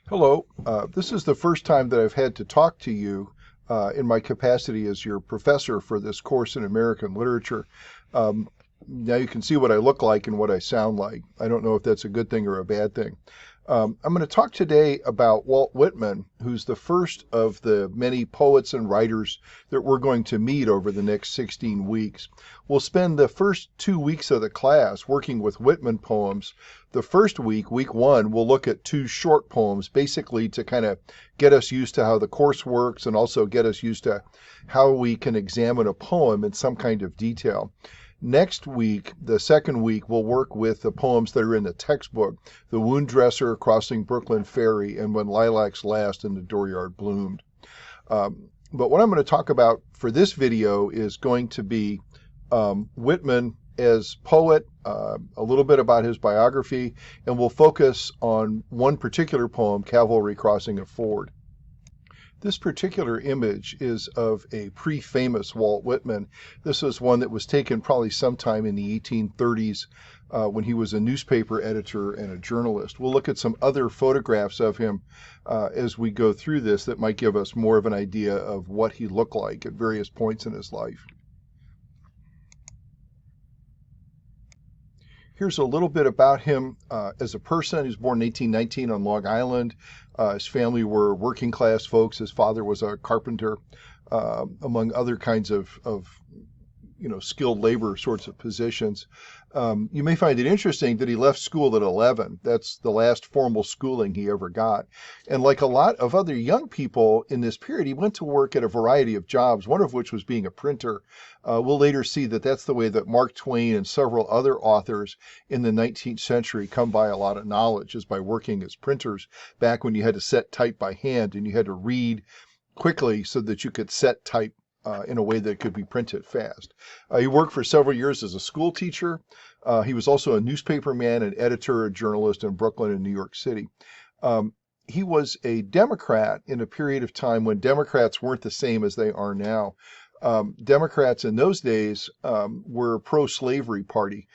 Hello. This is the first time that I've had to talk to you in my capacity as your professor for this course in American literature. Now you can see what I look like and what I sound like. I don't know if that's a good thing or a bad thing. I'm going to talk today about Walt Whitman, who's the first of the many poets and writers that we're going to meet over the next 16 weeks. We'll spend the first 2 weeks of the class working with Whitman poems. The first week, week one, we'll look at two short poems, basically to kind of get us used to how the course works and also get us used to how we can examine a poem in some kind of detail. Next week, the second week, we'll work with the poems that are in the textbook, The Wound Dresser, Crossing Brooklyn Ferry, and When Lilacs Last and the Dooryard Bloomed. But what I'm going to talk about for this video is going to be Whitman as poet, a little bit about his biography, and we'll focus on one particular poem, Cavalry Crossing a Ford. This particular image is of a pre-famous Walt Whitman. This was one that was taken probably sometime in the 1830s when he was a newspaper editor and a journalist. We'll look at some other photographs of him as we go through this that might give us more of an idea of what he looked like at various points in his life. Here's a little bit about him as a person. He was born in 1819 on Long Island. His family were working class folks. His father was a carpenter, among other kinds of skilled labor sorts of positions. You may find it interesting that he left school at 11. That's the last formal schooling he ever got. And like a lot of other young people in this period, he went to work at a variety of jobs, one of which was being a printer. We'll later see that that's the way that Mark Twain and several other authors in the 19th century come by a lot of knowledge, is by working as printers back when you had to set type by hand and you had to read quickly so that you could set type in a way that could be printed fast. He worked for several years as a school teacher. He was also a newspaper man, an editor, a journalist in Brooklyn and New York City. He was a Democrat in a period of time when Democrats weren't the same as they are now. Democrats in those days were a pro-slavery party.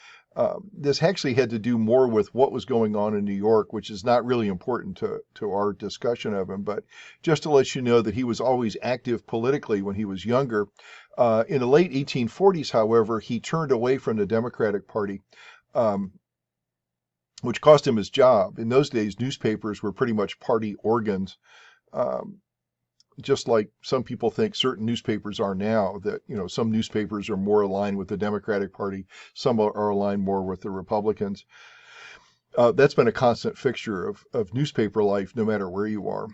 This actually had to do more with what was going on in New York, which is not really important to our discussion of him, but just to let you know that he was always active politically when he was younger. In the late 1840s, however, he turned away from the Democratic Party, which cost him his job. In those days, newspapers were pretty much party organs. Just like some people think certain newspapers are now, that some newspapers are more aligned with the Democratic Party, some are aligned more with the Republicans. That's been a constant fixture of newspaper life, no matter where you are.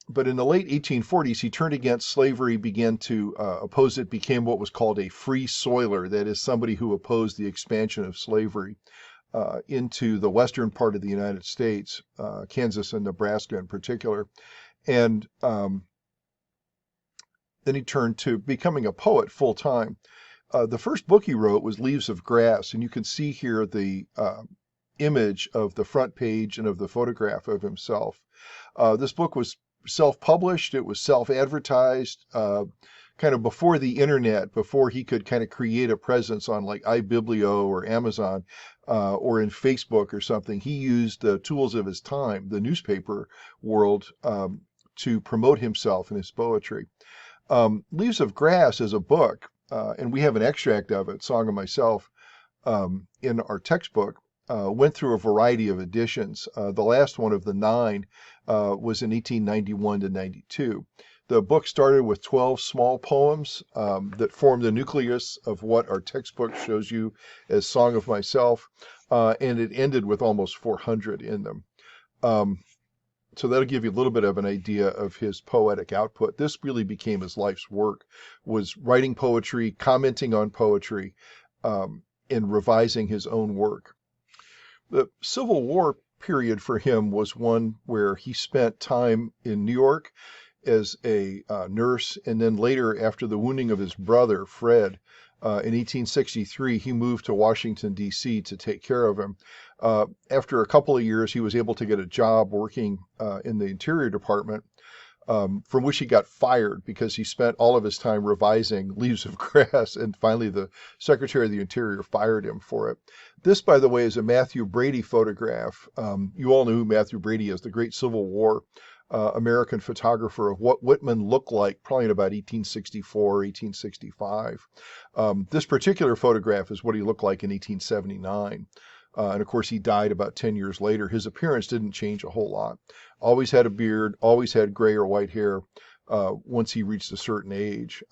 But in the late 1840s, he turned against slavery, began to oppose it, became what was called a free soiler, that is, somebody who opposed the expansion of slavery into the western part of the United States, Kansas and Nebraska in particular. And then he turned to becoming a poet full time. The first book he wrote was Leaves of Grass, and you can see here the image of the front page and of the photograph of himself. This book was self-published. It was self-advertised, kind of before the internet, before he could kind of create a presence on like iBiblio or Amazon or in Facebook or something. He used the tools of his time, the newspaper world, to promote himself and his poetry. Leaves of Grass is a book, and we have an extract of it, Song of Myself, in our textbook. Went through a variety of editions. The last one of the 9 was in 1891 to 92. The book started with 12 small poems that formed the nucleus of what our textbook shows you as Song of Myself, and it ended with almost 400 in them. So that'll give you a little bit of an idea of his poetic output. This really became his life's work, was writing poetry, commenting on poetry, and revising his own work. The Civil War period for him was one where he spent time in New York as a nurse, and then later, after the wounding of his brother, Fred, in 1863, he moved to Washington, D.C. to take care of him. After a couple of years, he was able to get a job working in the Interior Department. from which he got fired because he spent all of his time revising Leaves of Grass, and finally the Secretary of the Interior fired him for it. This, by the way, is a Matthew Brady photograph. You all know who Matthew Brady is, the great Civil War American photographer, of what Whitman looked like probably in about 1864, 1865. This particular photograph is what he looked like in 1879. And of course, he died about 10 years later. His appearance didn't change a whole lot. Always had a beard, always had gray or white hair once he reached a certain age.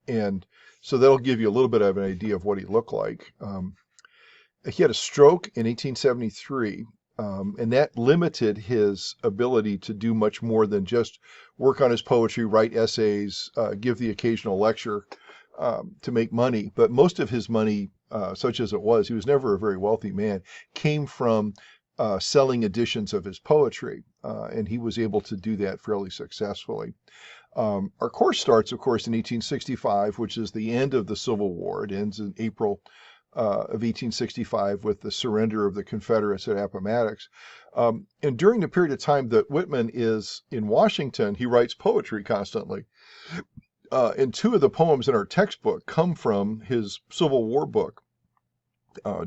And so that'll give you a little bit of an idea of what he looked like. He had a stroke in 1873, and that limited his ability to do much more than just work on his poetry, write essays, give the occasional lecture to make money. But most of his money, such as it was, he was never a very wealthy man, came from selling editions of his poetry, and he was able to do that fairly successfully. Our course starts, of course, in 1865, which is the end of the Civil War. It ends in April of 1865 with the surrender of the Confederates at Appomattox. And during the period of time that Whitman is in Washington, he writes poetry constantly. And two of the poems in our textbook come from his Civil War book,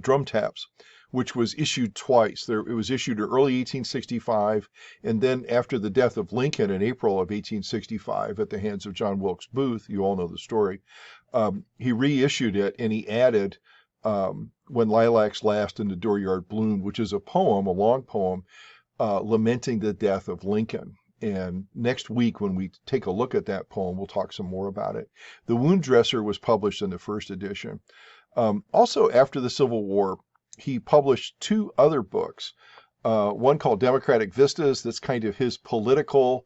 Drum Taps, which was issued twice. It was issued in early 1865, and then after the death of Lincoln in April of 1865 at the hands of John Wilkes Booth, you all know the story, he reissued it, and he added When Lilacs Last and the Dooryard Bloomed, which is a poem, a long poem, lamenting the death of Lincoln. And next week, when we take a look at that poem, we'll talk some more about it. The Wound Dresser was published in the first edition. Also, after the Civil War, he published two other books, one called Democratic Vistas. That's kind of his political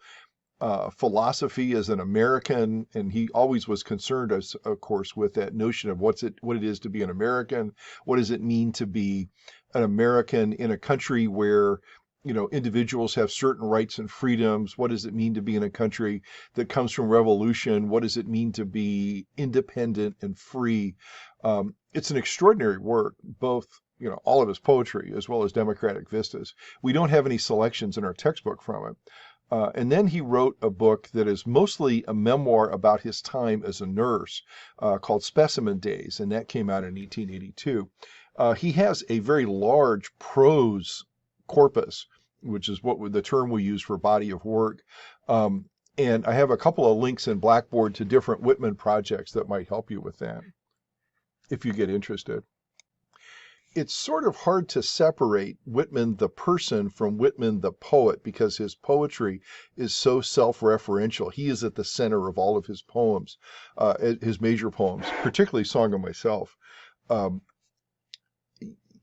philosophy as an American, and he always was concerned, as, of course, with that notion of what it is to be an American. What does it mean to be an American in a country where individuals have certain rights and freedoms? What does it mean to be in a country that comes from revolution? What does it mean to be independent and free? It's an extraordinary work, both, all of his poetry as well as Democratic Vistas. We don't have any selections in our textbook from it. And then he wrote a book that is mostly a memoir about his time as a nurse called Specimen Days, and that came out in 1882. He has a very large prose corpus, which is the term we use for body of work. And I have a couple of links in Blackboard to different Whitman projects that might help you with that, if you get interested. It's sort of hard to separate Whitman the person from Whitman the poet, because his poetry is so self-referential. He is at the center of all of his poems, his major poems, particularly Song of Myself.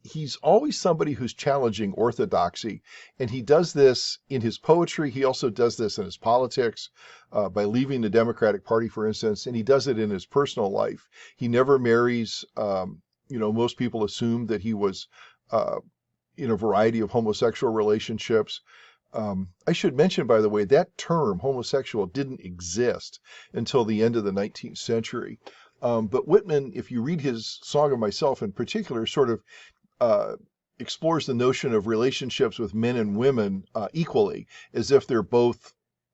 He's always somebody who's challenging orthodoxy, and he does this in his poetry. He also does this in his politics, by leaving the Democratic Party, for instance, and he does it in his personal life. He never marries. Most people assume that he was in a variety of homosexual relationships. I should mention, by the way, that term, homosexual, didn't exist until the end of the 19th century. But Whitman, if you read his Song of Myself in particular, sort of explores the notion of relationships with men and women equally, as if they're both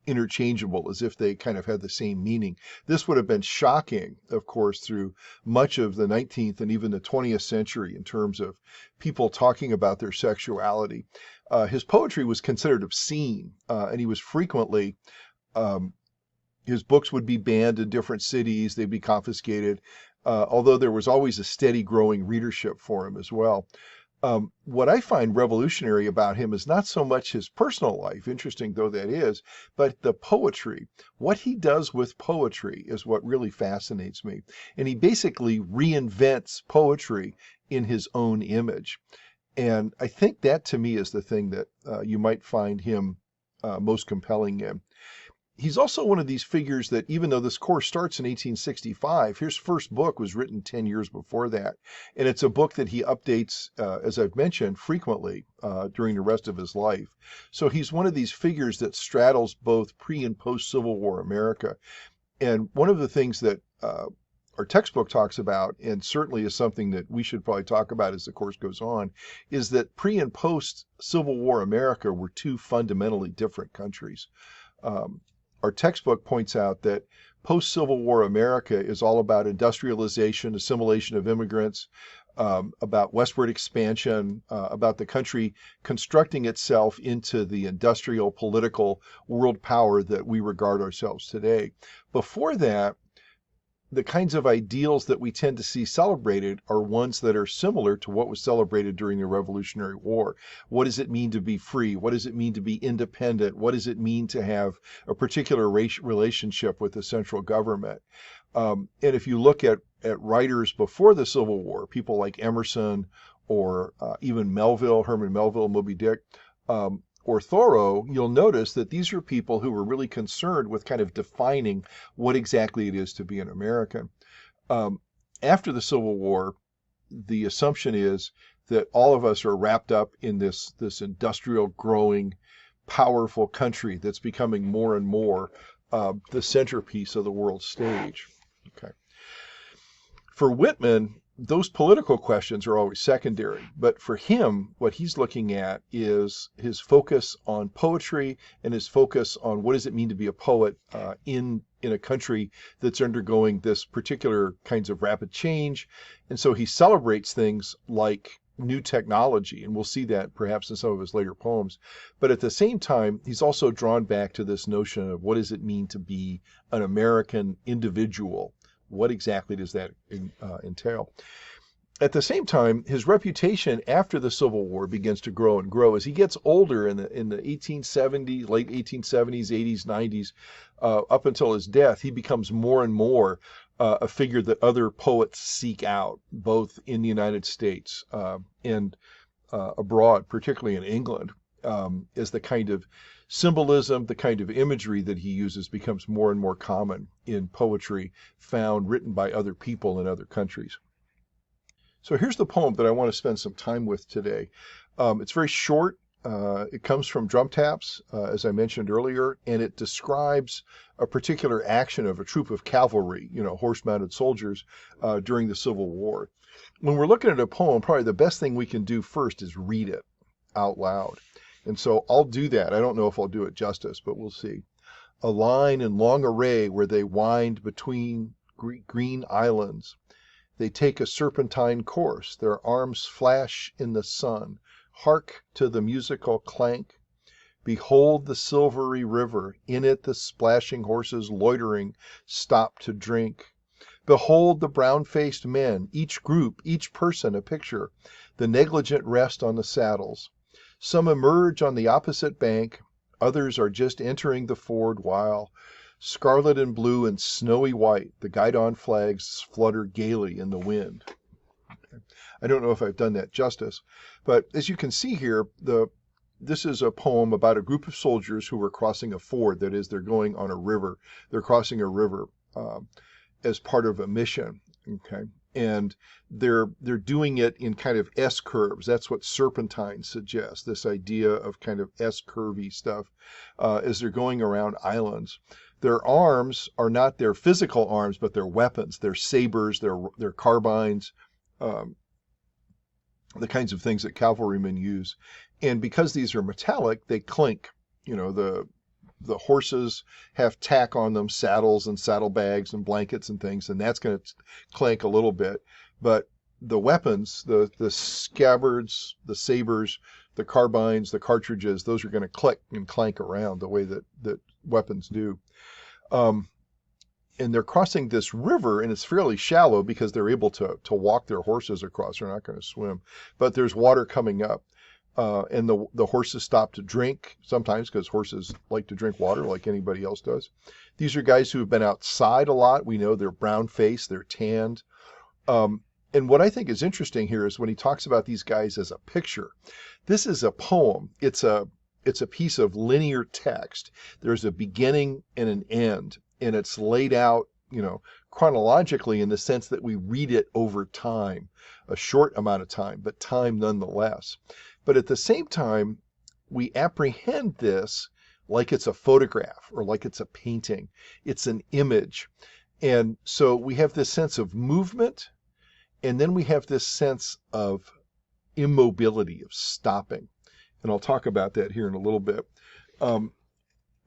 interchangeable, as if they kind of had the same meaning. This would have been shocking, of course, through much of the 19th and even the 20th century in terms of people talking about their sexuality. His poetry was considered obscene, and he was frequently, his books would be banned in different cities, they'd be confiscated, although there was always a steady growing readership for him as well. What I find revolutionary about him is not so much his personal life, interesting though that is, but the poetry. What he does with poetry is what really fascinates me. And he basically reinvents poetry in his own image. And I think that, to me, is the thing that you might find him most compelling in. He's also one of these figures that, even though this course starts in 1865, his first book was written 10 years before that. And it's a book that he updates, as I've mentioned, frequently during the rest of his life. So he's one of these figures that straddles both pre and post Civil War America. And one of the things that our textbook talks about, and certainly is something that we should probably talk about as the course goes on, is that pre and post Civil War America were two fundamentally different countries. Our textbook points out that post-Civil War America is all about industrialization, assimilation of immigrants, about westward expansion, about the country constructing itself into the industrial political world power that we regard ourselves today. Before that, the kinds of ideals that we tend to see celebrated are ones that are similar to what was celebrated during the Revolutionary War. What does it mean to be free? What does it mean to be independent? What does it mean to have a particular relationship with the central government? And if you look at writers before the Civil War, people like Emerson or even Melville, Herman Melville, Moby Dick, or Thoreau, you'll notice that these are people who were really concerned with kind of defining what exactly it is to be an American. After the Civil War, the assumption is that all of us are wrapped up in this industrial, growing, powerful country that's becoming more and more the centerpiece of the world stage. Okay. For Whitman, those political questions are always secondary, but for him, what he's looking at is his focus on poetry and his focus on what does it mean to be a poet in a country that's undergoing this particular kinds of rapid change. And so he celebrates things like new technology, and we'll see that perhaps in some of his later poems. But at the same time, he's also drawn back to this notion of what does it mean to be an American individual? What exactly does that entail? At the same time, his reputation after the Civil War begins to grow and grow as he gets older in the 1870s, late 1870s, 80s, 90s, up until his death. He becomes more and more a figure that other poets seek out, both in the United States and abroad, particularly in England, as the kind of symbolism, the kind of imagery that he uses becomes more and more common in poetry found written by other people in other countries. So here's the poem that I want to spend some time with today. It's very short. It comes from Drum Taps, as I mentioned earlier, and it describes a particular action of a troop of cavalry, horse-mounted soldiers during the Civil War. When we're looking at a poem, probably the best thing we can do first is read it out loud. And so I'll do that. I don't know if I'll do it justice, but we'll see. A line in long array where they wind between green islands. They take a serpentine course. Their arms flash in the sun. Hark to the musical clank. Behold the silvery river. In it the splashing horses loitering stop to drink. Behold the brown-faced men, each group, each person a picture. The negligent rest on the saddles. Some emerge on the opposite bank, others are just entering the ford while, scarlet and blue and snowy white, the guidon flags flutter gaily in the wind. I don't know if I've done that justice, but as you can see here, this is a poem about a group of soldiers who were crossing a ford. That is, they're going on a river. They're crossing a river as part of a mission. Okay. And they're doing it in kind of S curves. That's what serpentine suggests, this idea of kind of S curvy stuff as they're going around islands. Their arms are not their physical arms, but their weapons, their sabers, their carbines, the kinds of things that cavalrymen use. And because these are metallic, they clink. The horses have tack on them, saddles and saddlebags and blankets and things, and that's going to clank a little bit. But the weapons, the scabbards, the sabers, the carbines, the cartridges, those are going to click and clank around the way that weapons do. And they're crossing this river, and it's fairly shallow because they're able to walk their horses across. They're not going to swim. But there's water coming up. And the horses stop to drink sometimes because horses like to drink water like anybody else does. These are guys who have been outside a lot. We know they're brown-faced, they're tanned. And what I think is interesting here is when he talks about these guys as a picture. This is a poem. It's a piece of linear text. There's a beginning and an end, and it's laid out, chronologically in the sense that we read it over time, a short amount of time, but time nonetheless. But at the same time, we apprehend this like it's a photograph or like it's a painting. It's an image. And so we have this sense of movement, and then we have this sense of immobility, of stopping. And I'll talk about that here in a little bit.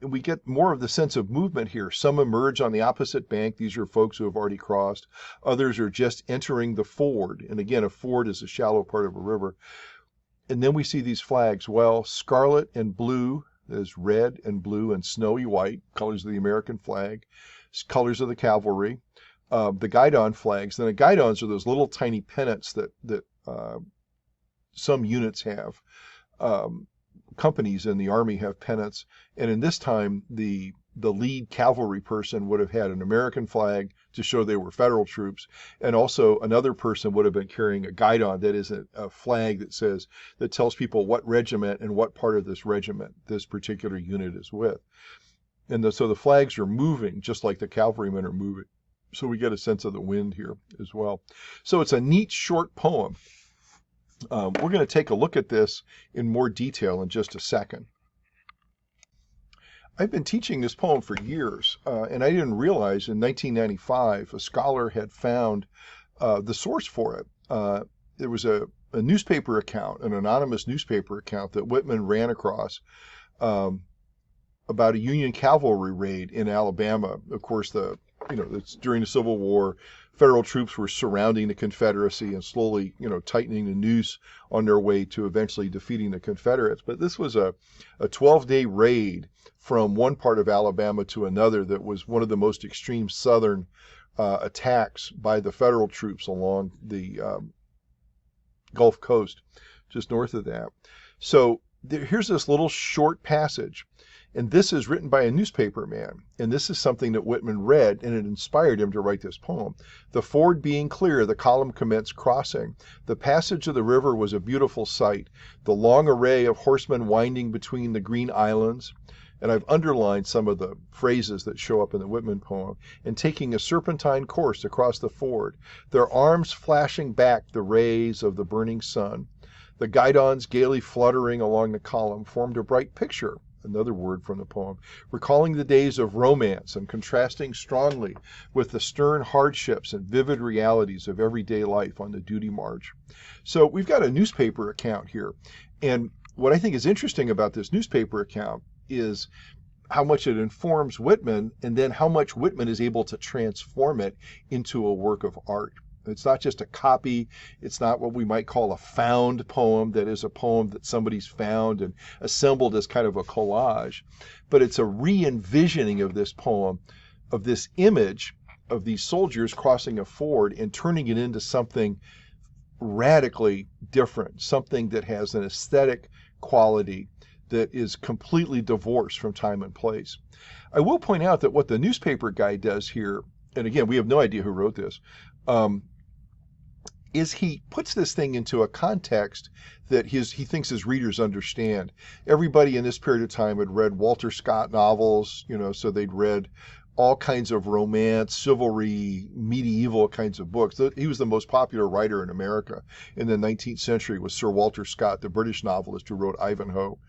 we get more of the sense of movement here. Some emerge on the opposite bank. These are folks who have already crossed. Others are just entering the ford. And again, a ford is a shallow part of a river. And then we see these flags. Well, scarlet and blue, there's red and blue and snowy white, colors of the American flag, colors of the cavalry, the guidon flags. Then the guidons are those little tiny pennants that some units have. Companies in the Army have pennants, and in this time the lead cavalry person would have had an American flag to show they were federal troops, and also another person would have been carrying a guidon, that is a flag that tells people what regiment and what part of this regiment this particular unit is with. And so the flags are moving just like the cavalrymen are moving. So we get a sense of the wind here as well. So it's a neat short poem. We're going to take a look at this in more detail in just a second. I've been teaching this poem for years, and I didn't realize in 1995 a scholar had found the source for it. There was a newspaper account, an anonymous newspaper account that Whitman ran across about a Union cavalry raid in Alabama. Of course, it's during the Civil War. Federal troops were surrounding the Confederacy and slowly, tightening the noose on their way to eventually defeating the Confederates. But this was a 12-day raid from one part of Alabama to another that was one of the most extreme southern attacks by the federal troops along the Gulf Coast, just north of that. So here's this little short passage. And this is written by a newspaper man. And this is something that Whitman read, and it inspired him to write this poem. The ford being clear, the column commenced crossing. The passage of the river was a beautiful sight. The long array of horsemen winding between the green islands. And I've underlined some of the phrases that show up in the Whitman poem. And taking a serpentine course across the ford, their arms flashing back the rays of the burning sun. The guidons gaily fluttering along the column formed a bright picture, another word from the poem, recalling the days of romance and contrasting strongly with the stern hardships and vivid realities of everyday life on the duty march. So we've got a newspaper account here. And what I think is interesting about this newspaper account is how much it informs Whitman, and then how much Whitman is able to transform it into a work of art. It's not just a copy. It's not what we might call a found poem, that is a poem that somebody's found and assembled as kind of a collage. But it's a re-envisioning of this poem, of this image of these soldiers crossing a ford and turning it into something radically different, something that has an aesthetic quality that is completely divorced from time and place. I will point out that what the newspaper guy does here, and again, we have no idea who wrote this, is he puts this thing into a context that he thinks his readers understand. Everybody in this period of time had read Walter Scott novels, so they'd read all kinds of romance, chivalry, medieval kinds of books. He was the most popular writer in America in the 19th century, was Sir Walter Scott, the British novelist who wrote Ivanhoe,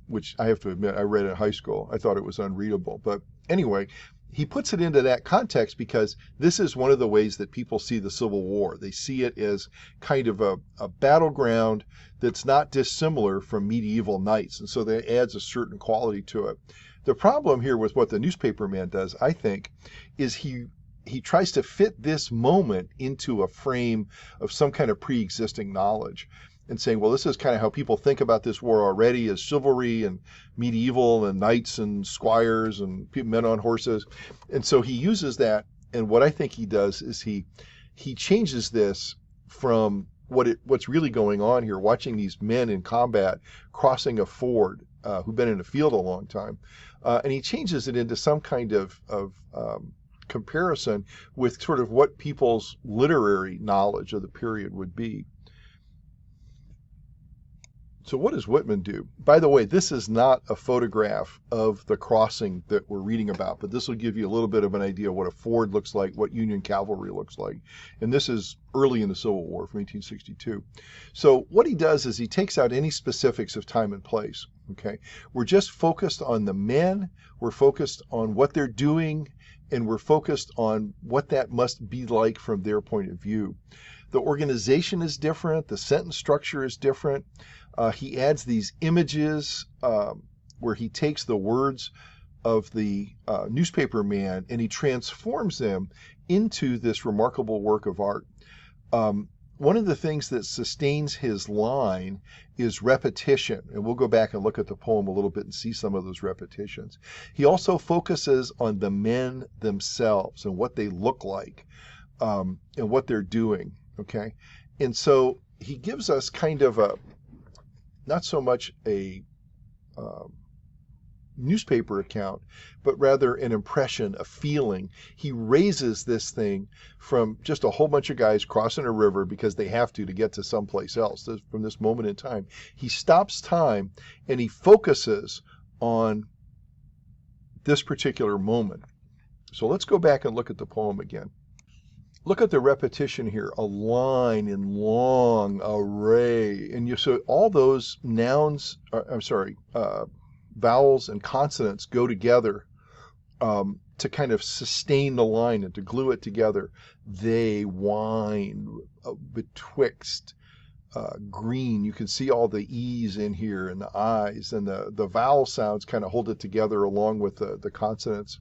which I have to admit I read in high school. I thought it was unreadable. But anyway, he puts it into that context because this is one of the ways that people see the Civil War. They see it as kind of a battleground that's not dissimilar from medieval knights, and so that adds a certain quality to it. The problem here with what the newspaper man does, I think, is he tries to fit this moment into a frame of some kind of pre-existing knowledge, and saying, well, this is kind of how people think about this war already, as chivalry and medieval and knights and squires and men on horses. And so he uses that, and what I think he does is he changes this from what's really going on here, watching these men in combat crossing a ford who've been in the field a long time, and he changes it into some kind of comparison with sort of what people's literary knowledge of the period would be. So what does Whitman do? By the way, this is not a photograph of the crossing that we're reading about, but this will give you a little bit of an idea what a ford looks like, what Union cavalry looks like. And this is early in the Civil War from 1862. So what he does is he takes out any specifics of time and place. Okay, we're just focused on the men, we're focused on what they're doing, and we're focused on what that must be like from their point of view. The organization is different, the sentence structure is different. He adds these images where he takes the words of the newspaper man and he transforms them into this remarkable work of art. One of the things that sustains his line is repetition, and we'll go back and look at the poem a little bit and see some of those repetitions. He also focuses on the men themselves and what they look like, and what they're doing, okay? And so he gives us kind of a, not so much a newspaper account, but rather an impression, a feeling. He raises this thing from just a whole bunch of guys crossing a river because they have to get to someplace else. From this moment in time, he stops time and he focuses on this particular moment. So let's go back and look at the poem again. Look at the repetition here, a line in long array. And so all those nouns, vowels and consonants go together to kind of sustain the line and to glue it together. They wind betwixt green. You can see all the E's in here and the I's, and the vowel sounds kind of hold it together along with the consonants.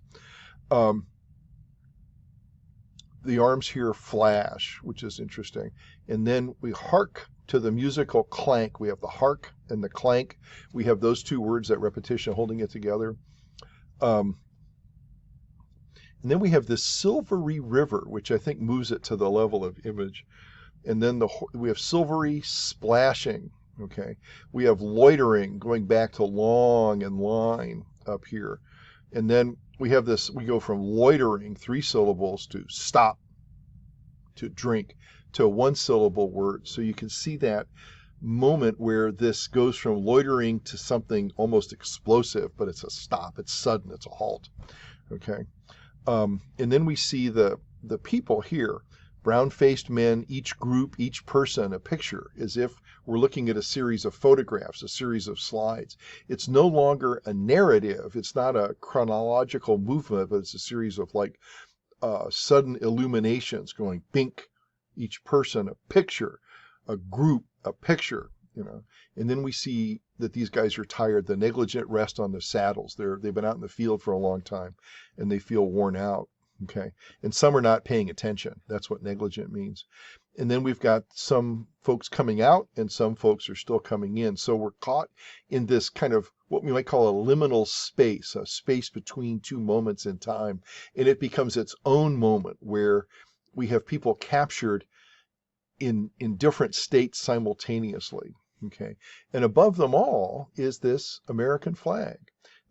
The arms here flash, which is interesting. And then we hark to the musical clank. We have the hark and the clank. We have those two words, that repetition, holding it together. And then we have this silvery river, which I think moves it to the level of image. And then we have silvery splashing, okay? We have loitering, going back to long and line up here. And then we have this, we go from loitering, 3 syllables, to stop, to drink, to a 1-syllable word. So you can see that moment where this goes from loitering to something almost explosive, but it's a stop, it's sudden, it's a halt, okay? And then we see the people here, brown-faced men, each group, each person, a picture, as if we're looking at a series of photographs, a series of slides. It's no longer a narrative. It's not a chronological movement, but it's a series of like sudden illuminations going bink, each person, a picture, a group, a picture, you know. And then we see that these guys are tired, the negligent rest on their saddles. They've been out in the field for a long time and they feel worn out. Okay. And some are not paying attention. That's what negligent means. And then we've got some folks coming out and some folks are still coming in. So we're caught in this kind of what we might call a liminal space, a space between two moments in time. And it becomes its own moment where we have people captured in different states simultaneously. Okay. And above them all is this American flag,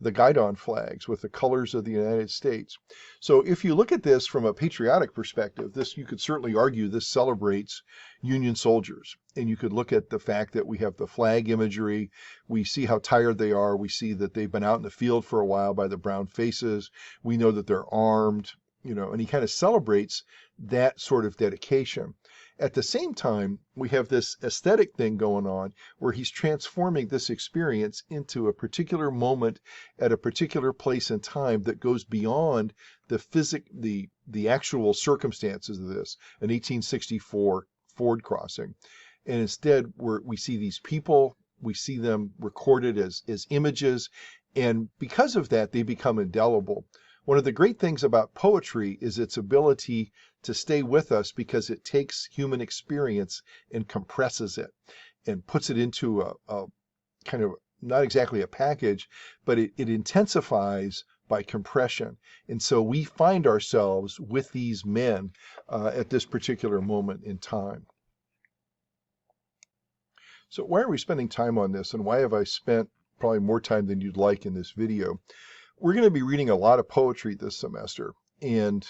the guidon flags with the colors of the United States. So if you look at this from a patriotic perspective, this, you could certainly argue this celebrates Union soldiers. And you could look at the fact that we have the flag imagery. We see how tired they are. We see that they've been out in the field for a while by the brown faces. We know that they're armed, you know, and he kind of celebrates that sort of dedication. At the same time, we have this aesthetic thing going on where he's transforming this experience into a particular moment at a particular place and time that goes beyond the actual circumstances of this, an 1864 Ford crossing. And instead, we see these people, we see them recorded as images, and because of that, they become indelible. One of the great things about poetry is its ability to stay with us because it takes human experience and compresses it and puts it into a kind of, not exactly a package, but it intensifies by compression. And so we find ourselves with these men at this particular moment in time. So why are we spending time on this, and why have I spent probably more time than you'd like in this video? We're going to be reading a lot of poetry this semester, and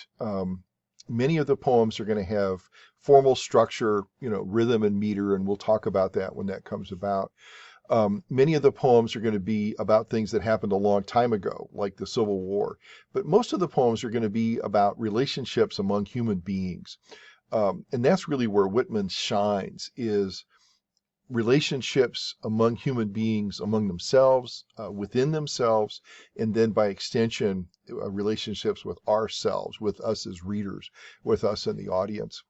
many of the poems are going to have formal structure, you know, rhythm and meter, and we'll talk about that when that comes about. Many of the poems are going to be about things that happened a long time ago, like the Civil War, but most of the poems are going to be about relationships among human beings. And that's really where Whitman shines, is relationships among human beings, among themselves, within themselves, and then by extension, relationships with ourselves, with us as readers, with us in the audience.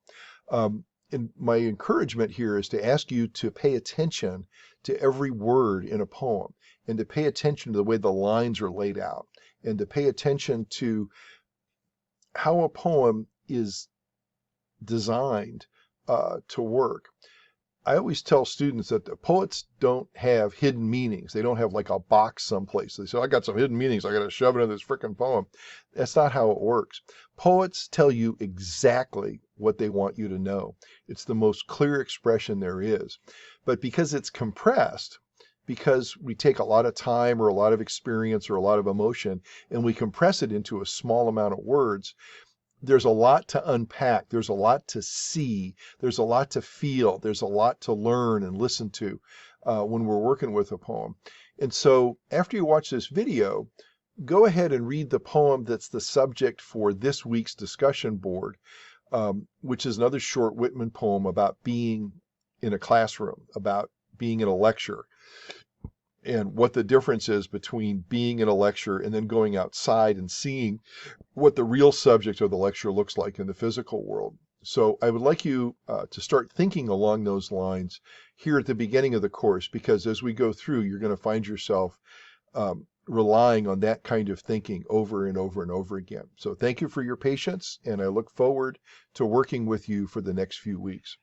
and my encouragement here is to ask you to pay attention to every word in a poem, and to pay attention to the way the lines are laid out, and to pay attention to how a poem is designed to work. I always tell students that the poets don't have hidden meanings. They don't have like a box someplace. They say, I got some hidden meanings. I got to shove it in this freaking poem. That's not how it works. Poets tell you exactly what they want you to know. It's the most clear expression there is. But because it's compressed, because we take a lot of time or a lot of experience or a lot of emotion and we compress it into a small amount of words, there's a lot to unpack. There's a lot to see. There's a lot to feel. There's a lot to learn and listen to when we're working with a poem. And so after you watch this video, go ahead and read the poem that's the subject for this week's discussion board, which is another short Whitman poem about being in a classroom, about being in a lecture, and what the difference is between being in a lecture and then going outside and seeing what the real subject of the lecture looks like in the physical world. So I would like you to start thinking along those lines here at the beginning of the course, because as we go through, you're going to find yourself relying on that kind of thinking over and over and over again. So thank you for your patience, and I look forward to working with you for the next few weeks.